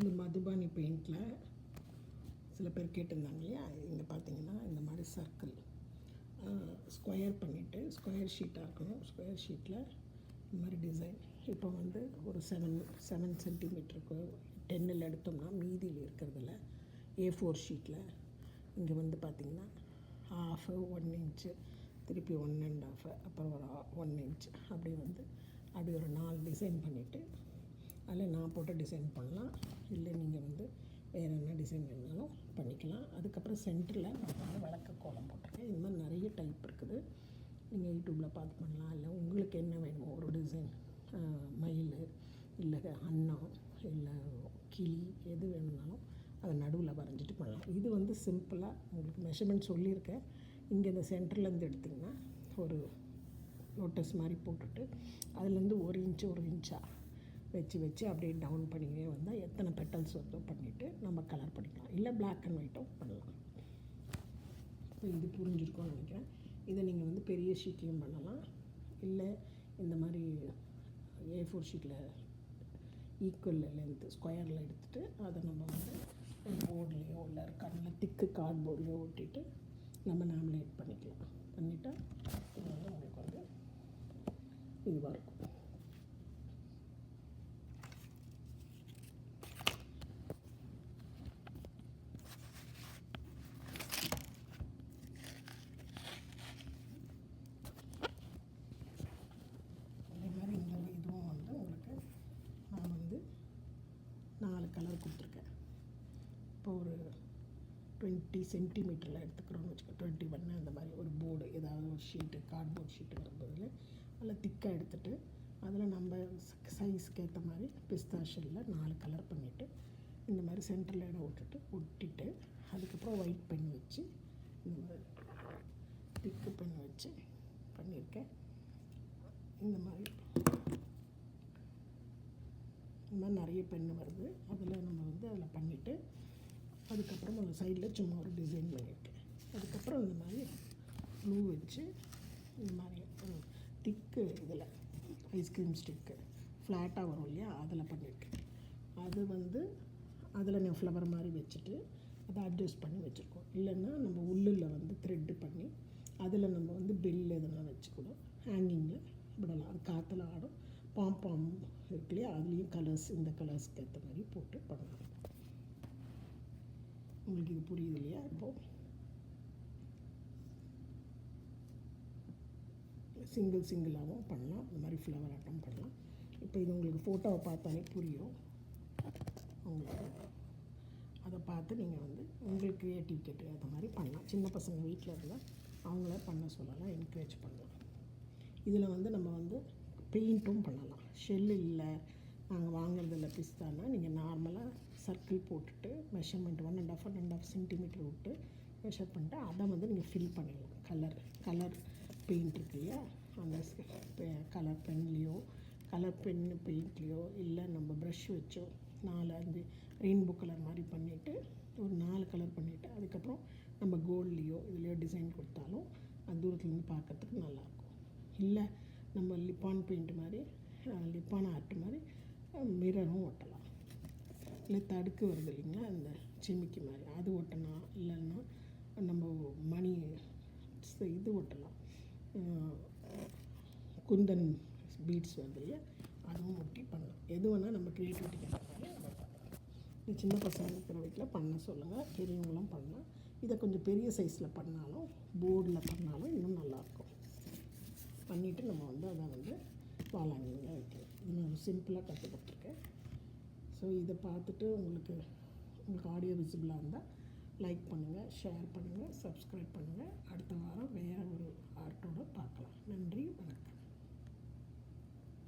இந்த மதுபானி பெயிண்டில் சில பேர் கேட்டிருந்தாங்க இல்லையா, இங்கே பார்த்தீங்கன்னா இந்த மாதிரி சர்க்கிள் ஸ்கொயர் பண்ணிவிட்டு ஸ்கொயர் ஷீட்டாக இருக்கணும். ஸ்கொயர் ஷீட்டில் இந்த மாதிரி டிசைன் இப்போ வந்து ஒரு 7 சென்டிமீட்டருக்கு 10 எடுத்தோம்னா மீதியில் இருக்கிறதுல A4 ஷீட்டில் இங்கே வந்து பார்த்திங்கன்னா ½ 1 இன்ச்சு, திருப்பி 1 1/2, அப்புறம் ஒரு 1 இன்ச், அப்படி வந்து அப்படி ஒரு 4 டிசைன் பண்ணிவிட்டு அதில் நான் போட்ட டிசைன் பண்ணலாம். இல்லை நீங்கள் வந்து வேறு என்ன டிசைன் வேணாலும் பண்ணிக்கலாம். அதுக்கப்புறம் சென்டரில் நான் வந்து விளக்க கோலம் போட்டிருக்கேன். இது மாதிரி நிறைய டைப் இருக்குது. நீங்கள் யூடியூப்பில் பார்த்து பண்ணலாம். இல்லை உங்களுக்கு என்ன வேணுமோ ஒரு டிசைன், மயில் இல்லை அன்னம் இல்லை கிளி, எது வேணும்னாலும் அதை நடுவில் வரைஞ்சிட்டு பண்ணலாம். இது வந்து சிம்பிளாக உங்களுக்கு மெஷர்மெண்ட் சொல்லியிருக்கேன். இங்கே இந்த சென்டர்லேருந்து எடுத்திங்கன்னா ஒரு லோட்டஸ் மாதிரி போட்டுட்டு அதுலேருந்து 1 இன்ச்சாக வச்சு அப்படியே டவுன் பண்ணிக்கிட்டே வந்தால் எத்தனை பெட்டல்ஸ் வருதோ பண்ணிவிட்டு நம்ம கலர் பண்ணிக்கலாம். இல்லை பிளாக் அண்ட் ஒயிட்டும் பண்ணலாம். இப்போ இது புரிஞ்சிருக்கும்னு நினைக்கிறேன். இதை நீங்கள் வந்து பெரிய ஷீட்லேயும் பண்ணலாம். இல்லை இந்த மாதிரி A4 ஷீட்டில் ஈக்குவல் லென்த்து ஸ்கொயரில் எடுத்துகிட்டு அதை நம்ம வந்து ஒரு போர்ட்லேயோ இல்லை நல்ல திக்கு கார்ட்போர்ட்லேயோ ஒட்டிட்டு நம்ம லேமினேட் பண்ணிக்கலாம். பண்ணிவிட்டால் இது வந்து உங்களுக்கு வந்து இதுவாக இருக்கும். அதே மாதிரி இந்த இதுவும் வந்து உங்களுக்கு நான் வந்து 4 கலர் கொடுத்துருக்கேன். இப்போ ஒரு 20 சென்டிமீட்டரில் எடுத்துக்கிறோன்னு வச்சுக்கோ, 21 அந்த மாதிரி ஒரு போர்டு, ஏதாவது ஒரு ஷீட்டு கார்ட்போர்ட் ஷீட்டுங்கிற பதில் அதில் திக்காக எடுத்துகிட்டு அதில் நம்ம சைஸ்க்கு ஏற்ற மாதிரி பிஸ்தா ஷெல்லில் 4 கலர் பண்ணிவிட்டு இந்த மாதிரி சென்டரில் இடம் ஒட்டிட்டு அதுக்கப்புறம் ஒயிட் பென் வச்சு இந்த மாதிரி திக்கு பென் வச்சு பண்ணியிருக்கேன். இந்த மாதிரி நிறைய பென்னு வருது. அதில் நம்ம வந்து அதில் பண்ணிவிட்டு அதுக்கப்புறம் அந்த சைடில் சும்மா ஒரு டிசைன் பண்ணியிருக்கேன். அதுக்கப்புறம் இந்த மாதிரி க்ளூ வச்சு இந்த மாதிரி ஒரு திக்கு இதில் ஐஸ்கிரீம் ஸ்டிக்கு ஃப்ளாட்டாக வரும் இல்லையா, அதில் பண்ணியிருக்கேன். அது வந்து அதில் நான் ஃப்ளவர் மாதிரி வச்சுட்டு அதை அட்ஜஸ்ட் பண்ணி வச்சுருக்கோம். இல்லைன்னா நம்ம உள்ளில் வந்து த்ரெட்டு பண்ணி அதில் நம்ம வந்து பெல் எதனா வச்சு கூட ஹேங்கிங்கில் விடலாம். அது காற்றுல ஆடும். பாம் இருக்கு இல்லையா, அதுலேயும் கலர்ஸ் இந்த கலர்ஸ்க்கு ஏற்ற மாதிரி போட்டு பண்ணலாம். உங்களுக்கு இது புரியுது இல்லையா? இப்போது சிங்கிளாகவும் பண்ணலாம். இந்த மாதிரி ஃப்ளவர் ஆட்டம் பண்ணலாம். இப்போ இது உங்களுக்கு ஃபோட்டோவை பார்த்தாலே புரியும். உங்களுக்கு அதை பார்த்து நீங்கள் வந்து உங்களுக்கு க்ரியேட்டிவிட்டி அந்த மாதிரி பண்ணலாம். சின்ன பசங்க வீட்டில் இருந்தால் அவங்கள பண்ண சொல்லலாம், என்கரேஜ் பண்ணலாம். இதில் வந்து நம்ம வந்து பெயிண்ட்டும் பண்ணலாம். ஷெல்லு இல்லை நாங்கள் வாங்குறதில்ல பிஸ்தானா, நீங்கள் நார்மலாக சர்க்கிள் போட்டுட்டு மெஷர்மெண்ட் 1 1/2 சென்டிமீட்டர் விட்டு மெஷர் பண்ணிட்டு அதை வந்து நீங்கள் ஃபில் பண்ணிடலாம். கலர் பெயிண்ட் இருக்கு இல்லையா, அந்த கலர் பென்லேயோ கலர் பென்னு பெயிண்ட்லேயோ இல்லை நம்ம ப்ரஷ் வச்சோ 4-5 ரெயின்போ கலர் மாதிரி பண்ணிவிட்டு ஒரு 4 கலர் பண்ணிவிட்டு அதுக்கப்புறம் நம்ம கோல்ட்லேயோ இதுலேயோ டிசைன் கொடுத்தாலும் அந்த தூரத்துலேருந்து பார்க்கறதுக்கு நல்லாயிருக்கும். இல்லை நம்ம லிப்பான் பெயிண்ட் மாதிரி லிப்பான் ஆர்ட் மாதிரி மிரரும் ஒட்டலாம். இல்லை தடுக்கு வருது இல்லைங்களா, அந்த சிமிக்கி மாதிரி அது ஒட்டலாம். இல்லைன்னா நம்ம மணி இது ஒட்டலாம், குந்தன் பீட்ஸ் வருது இல்லையா, அதுவும் ஒட்டி பண்ணலாம். எது வேணால் நம்ம க்ரியேட்டிவிட்டிக்கு ஏற்ற மாதிரி நம்ம பண்ணலாம். இது சின்ன பசங்க இருக்கிற வீட்டில் பண்ண சொல்லுங்கள், பெரியவங்களும் பண்ணலாம். இதை கொஞ்சம் பெரிய சைஸில் பண்ணாலும் போர்டில் பண்ணாலும் இன்னும் நல்லாயிருக்கும். பண்ணிவிட்டு நம்ம வந்து அதை வந்து வாலாங்கிங்க வைக்கலாம். இது நான் சிம்பிளாக கற்றுக் கொடுத்துருக்கேன். ஸோ இதை பார்த்துட்டு உங்களுக்கு ஆடியோ விசிபிளாக இருந்தால் லைக் பண்ணுங்கள், ஷேர் பண்ணுங்கள், சப்ஸ்கிரைப் பண்ணுங்கள். அடுத்த வாரம் வேறு ஒரு ஆர்ட்டோடு பார்க்கலாம். நன்றி, வணக்கம்.